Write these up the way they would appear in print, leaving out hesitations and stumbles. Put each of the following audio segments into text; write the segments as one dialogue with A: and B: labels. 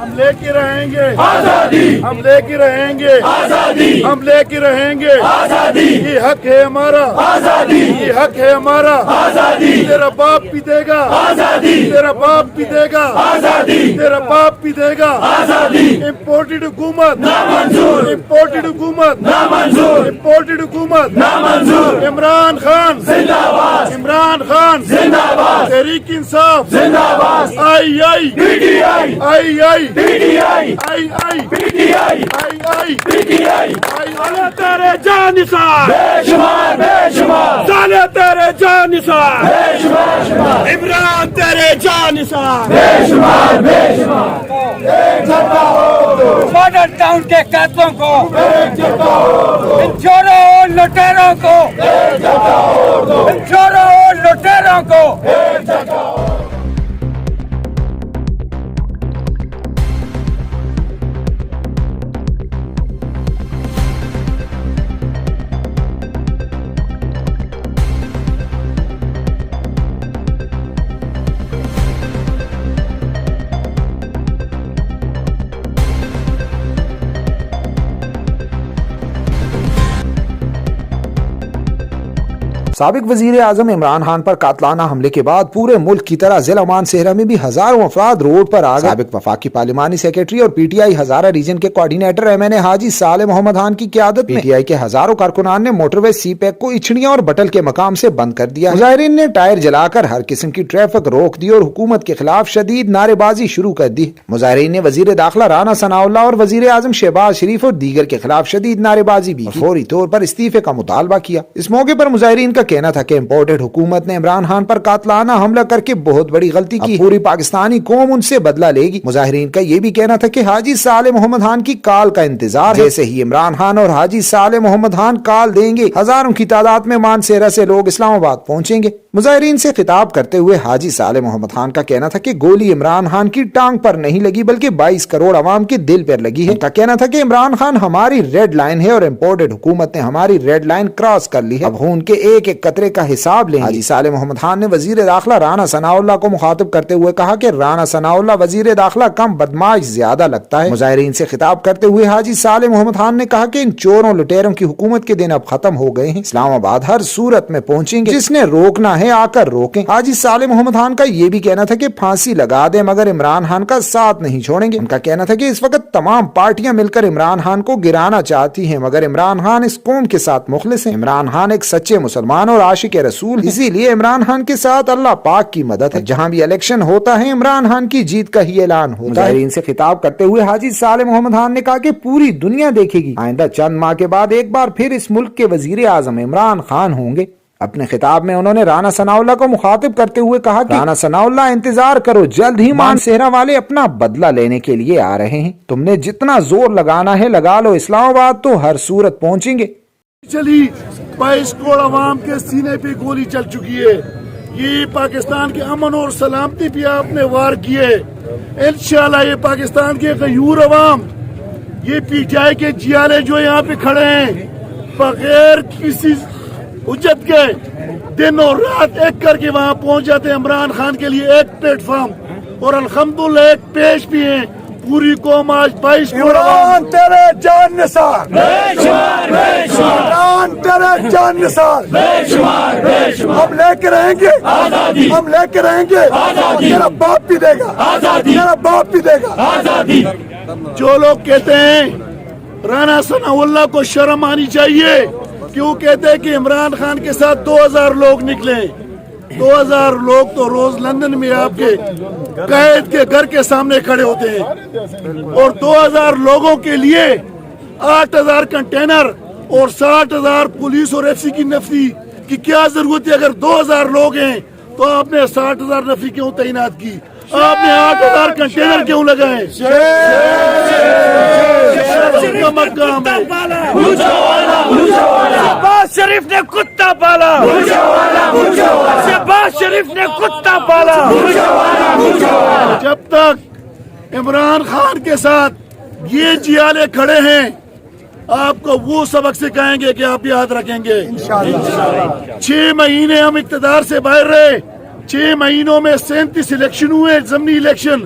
A: ہم لے کے رہیں گے
B: آزادی،
A: ہم لے کے رہیں گے
B: آزادی،
A: ہم لے کے رہیں گے
B: آزادی،
A: یہ حق ہے ہمارا
B: آزادی،
A: یہ حق ہے ہمارا
B: آزادی،
A: تیرا باپ بھی دے گا
B: آزادی،
A: تیرا باپ بھی دے گا
B: آزادی،
A: تیرا باپ بھی دے گا
B: آزادی،
A: امپورٹڈ حکومت
B: نامنظور،
A: امپورٹڈ حکومت
B: نامنظور،
A: امپورٹڈ حکومت
B: نامنظور،
A: عمران خان
B: زندہ باد،
A: عمران خان
B: زندہ باد،
A: تحریک انصاف
B: زندہ باد،
A: I I
B: P T I,
A: I I
B: P T I,
A: I I
B: P T I,
A: I I
B: P T I,
A: سالے تیرے جان نثار
B: بے شمار، بے شمار،
A: سالے تیرے جان نثار
B: بے شمار، شمار،
A: عمران تیرے جان نثار
B: بے شمار، بے شمار، ایک جھٹکا ہو دو،
C: ماڈل ٹاؤن کے قاتلوں کو
B: ایک جھٹکا ہو دو،
C: ان چوروں اور لٹیروں کو
B: ایک جھٹکا ہو دو،
C: ان چوروں اور لٹیروں کو
B: ایک جھٹکا ہو دو۔
D: سابق وزیر اعظم عمران خان پر قاتلانہ حملے کے بعد پورے ملک کی طرح ضلع مان صحرا میں بھی ہزاروں افراد روڈ پر آ گئے۔ سابق وفاقی پارلیمانی سیکرٹری اور پی ٹی آئی ہزارہ ریجن کے کوارڈینیٹر ایم این اے حاجی صالح محمد خان کی قیادت میں پی ٹی آئی کے ہزاروں کارکنان نے موٹر وے سی پیک کو اچھڑیاں اور بٹل کے مقام سے بند کر دیا۔ مظاہرین نے ٹائر جلا کر ہر قسم کی ٹریفک روک دی اور حکومت کے خلاف شدید نعرے بازی شروع کر دی۔ مظاہرین نے وزیر داخلہ رانا ثناء اللہ اور وزیر اعظم شہباز شریف اور دیگر کے خلاف شدید نعرے بازی بھی کی، فوری طور پر استعفے کا مطالبہ کیا۔ اس موقع پر مظاہرین کا کہنا تھا کہ حکومت نے عمران خان پر قاتلانہ حملہ کر کے بہت بڑی غلطی کی، پوری پاکستانی قوم ان سے بدلہ لے گی۔ مظاہرین کا یہ بھی کہنا تھا کہ حاجی صالح محمد خان کی کال کا انتظار ہے، جیسے ہی عمران خان اور حاجی صالح محمد خان کال دیں گے ہزاروں کی تعداد میں مان صحرا سے لوگ اسلام آباد پہنچیں گے۔ مظاہرین سے خطاب کرتے ہوئے حاجی صالح محمد خان کا کہنا تھا کہ گولی عمران خان کی ٹانگ پر نہیں لگی بلکہ 22 کروڑ عوام کے دل پر لگی ہے۔ ان کا کہنا تھا کہ عمران خان ہماری ریڈ لائن ہے اور امپورٹڈ حکومت نے ہماری ریڈ لائن کراس کر لی ہے، اب خون کے ایک ایک قطرے کا حساب لیں گے۔ حاجی صالح محمد خان نے وزیر داخلہ رانا ثناء اللہ کو مخاطب کرتے ہوئے کہا کہ رانا ثناء اللہ وزیر داخلہ کم بدماش زیادہ لگتا ہے۔ مظاہرین سے خطاب کرتے ہوئے حاجی صالح محمد خان نے کہا کہ ان چوروں لٹیروں کی حکومت کے دن اب ختم ہو گئے ہیں، اسلام آباد ہر صورت میں پہنچیں گے، جس نے روکنا ہے آ کر روکیں۔ حاجی صالح محمد خان کا یہ بھی کہنا تھا کہ پھانسی لگا دیں مگر عمران خان کا ساتھ نہیں چھوڑیں گے۔ ان کا کہنا تھا کہ اس وقت تمام پارٹیاں مل کر عمران خان کو گرانا چاہتی ہیں مگر عمران خان اس قوم کے ساتھ مخلص ہیں۔ عمران خان ایک سچے مسلمان اور عاشق رسول، اسی لیے عمران خان کے ساتھ اللہ پاک کی مدد ہے، جہاں بھی الیکشن ہوتا ہے عمران خان کی جیت کا ہی اعلان ہوتا ہے۔ مظاہرین سے خطاب کرتے ہوئے حاجی صالح محمد خان نے کہا کہ پوری دنیا دیکھے گی، آئندہ چند ماہ کے بعد ایک بار پھر اس ملک کے وزیر اعظم عمران خان ہوں گے۔ اپنے خطاب میں انہوں نے رانا ثناء اللہ کو مخاطب کرتے ہوئے کہا کہ رانا ثناء اللہ انتظار کرو، جلد ہی مان صحرا والے اپنا بدلہ لینے کے لیے آ رہے ہیں، تم نے جتنا زور لگانا ہے لگا لو، اسلام آباد تو ہر صورت پہنچیں گے۔
A: چلی 22 کروڑ عوام کے سینے پہ گولی چل چکی ہے، یہ پاکستان کے امن اور سلامتی پہ آپ نے وار کیے، انشاءاللہ یہ پاکستان کے غیور عوام، یہ پی ٹی آئی کے جیالے جو یہاں پہ کھڑے ہیں بغیر کسی حجت کے دن اور رات ایک کر کے وہاں پہنچ جاتے ہیں عمران خان کے لیے ایک پلیٹ فارم، اور الحمدللہ ایک پیش بھی ہیں، پوری قوم آج 22 کروڑ عوام
C: تیرے جان نثار،
B: بے شمار، بے شمار،
C: عمران تیرے جان نثار،
B: بے شمار، بے شمار،
C: ہم لے کے رہیں گے
B: آزادی،
C: ہم لے کے رہیں گے،
B: آزادی،
C: تیرا باپ بھی دے گا،
B: آزادی،
C: تیرا باپ بھی دے گا۔
B: آزادی۔
A: جو لوگ کہتے ہیں رانا ثناء اللہ کو شرم آنی چاہیے، کیوں کہتے ہیں کہ عمران خان کے ساتھ 2000 لوگ نکلے، 2000 لوگ تو روز لندن میں آپ کے قائد کے گھر کے سامنے کھڑے ہوتے ہیں، اور 2000 لوگوں کے لیے 8000 کنٹینر اور 60,000 پولیس اور ایف سی کی نفری کی کیا ضرورت ہے؟ اگر 2000 لوگ ہیں تو آپ نے 60,000 نفری کیوں تعینات کی؟ آپ نے 8000 کنٹینر کیوں لگائے؟
C: شہباز شریف نے کتا پالا، شہباز شریف نے کتا پالا۔
A: جب تک عمران خان کے ساتھ یہ جیالے کھڑے ہیں آپ کو وہ سبق سکھائیں گے کہ آپ یاد رکھیں گے۔ 6 مہینے ہم اقتدار سے باہر رہے، 6 مہینوں میں 37 الیکشن ہوئے، ضمنی الیکشن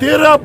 A: 13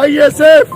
A: ISF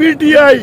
A: PTI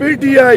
A: PTI